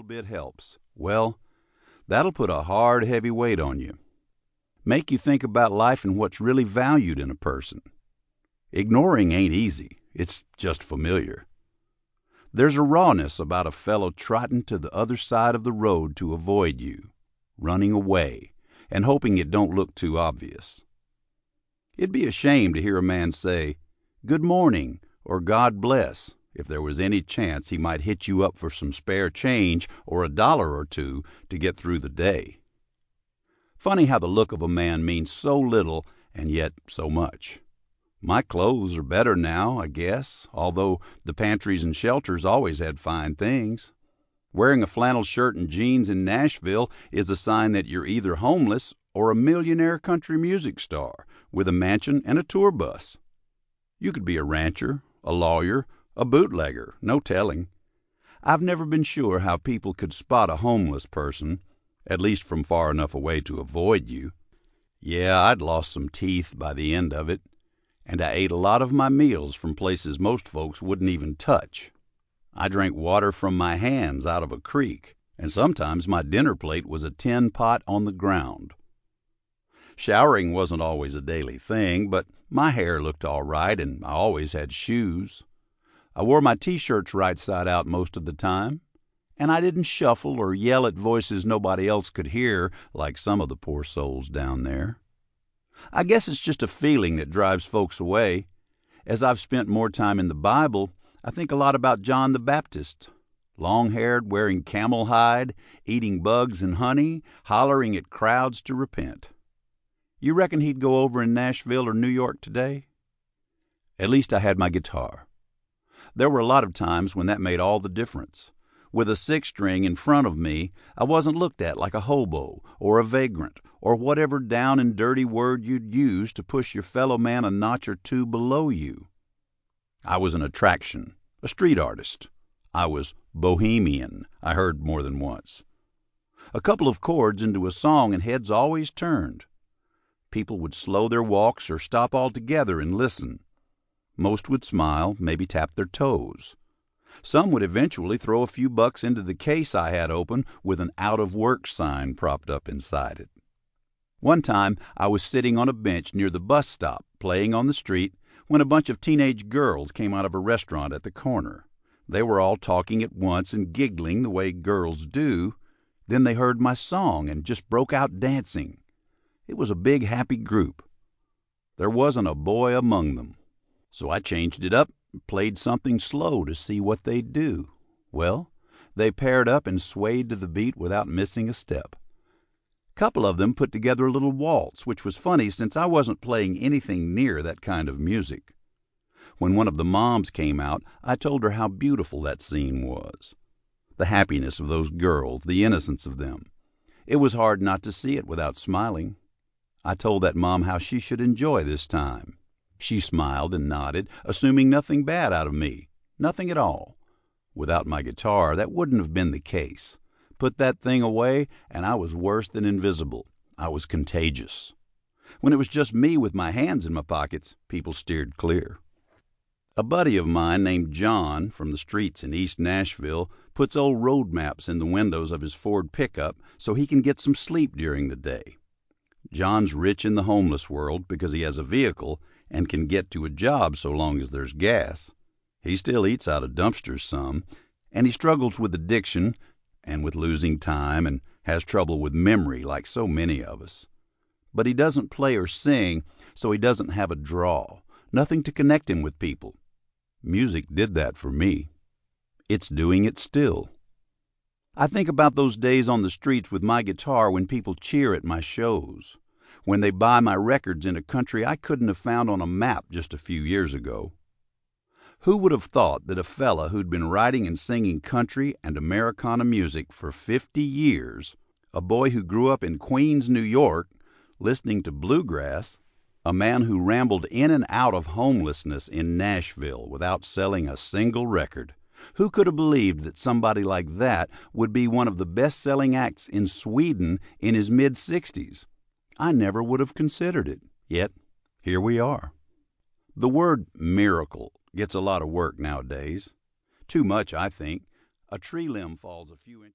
bit helps, well, that'll put a hard, heavy weight on you. Make you think about life and what's really valued in a person. Ignoring ain't easy. It's just familiar. There's a rawness about a fellow trotting to the other side of the road to avoid you, running away, and hoping it don't look too obvious. It'd be a shame to hear a man say, "Good morning," or "God bless," if there was any chance he might hit you up for some spare change or $1 or $2 to get through the day. Funny how the look of a man means so little and yet so much. My clothes are better now, I guess, although the pantries and shelters always had fine things. Wearing a flannel shirt and jeans in Nashville is a sign that you're either homeless or a millionaire country music star with a mansion and a tour bus. You could be a rancher, a lawyer, a bootlegger, no telling. I've never been sure how people could spot a homeless person, at least from far enough away to avoid you. Yeah, I'd lost some teeth by the end of it, and I ate a lot of my meals from places most folks wouldn't even touch. I drank water from my hands out of a creek, and sometimes my dinner plate was a tin pot on the ground. Showering wasn't always a daily thing, but my hair looked all right, and I always had shoes. I wore my T-shirts right side out most of the time, and I didn't shuffle or yell at voices nobody else could hear like some of the poor souls down there. I guess it's just a feeling that drives folks away. As I've spent more time in the Bible, I think a lot about John the Baptist. Long-haired, wearing camel hide, eating bugs and honey, hollering at crowds to repent. You reckon he'd go over in Nashville or New York today? At least I had my guitar. There were a lot of times when that made all the difference. With a six-string in front of me, I wasn't looked at like a hobo or a vagrant or whatever down and dirty word you'd use to push your fellow man a notch or two below you. I was an attraction, a street artist. I was bohemian, I heard more than once. A couple of chords into a song and heads always turned. People would slow their walks or stop altogether and listen. Most would smile, maybe tap their toes. Some would eventually throw a few bucks into the case I had open with an out-of-work sign propped up inside it. One time, I was sitting on a bench near the bus stop, playing on the street, when a bunch of teenage girls came out of a restaurant at the corner. They were all talking at once and giggling the way girls do. Then they heard my song and just broke out dancing. It was a big, happy group. There wasn't a boy among them. So I changed it up and played something slow to see what they'd do. Well, they paired up and swayed to the beat without missing a step. A couple of them put together a little waltz, which was funny since I wasn't playing anything near that kind of music. When one of the moms came out, I told her how beautiful that scene was. The happiness of those girls, the innocence of them. It was hard not to see it without smiling. I told that mom how she should enjoy this time. She smiled and nodded, assuming nothing bad out of me, nothing at all. Without my guitar, that wouldn't have been the case. Put that thing away, and I was worse than invisible. I was contagious. When it was just me with my hands in my pockets, people steered clear. A buddy of mine named John from the streets in East Nashville puts old road maps in the windows of his Ford pickup so he can get some sleep during the day. John's rich in the homeless world because he has a vehicle and can get to a job so long as there's gas. He still eats out of dumpsters some, and he struggles with addiction and with losing time and has trouble with memory like so many of us. But he doesn't play or sing, so he doesn't have a draw, nothing to connect him with people. Music did that for me. It's doing it still. I think about those days on the streets with my guitar when people cheer at my shows, when they buy my records in a country I couldn't have found on a map just a few years ago. Who would have thought that a fella who'd been writing and singing country and Americana music for 50 years, a boy who grew up in Queens, New York, listening to bluegrass, a man who rambled in and out of homelessness in Nashville without selling a single record, who could have believed that somebody like that would be one of the best-selling acts in Sweden in his mid-60s? I never would have considered it, yet here we are. The word miracle gets a lot of work nowadays. Too much, I think. A tree limb falls a few inches.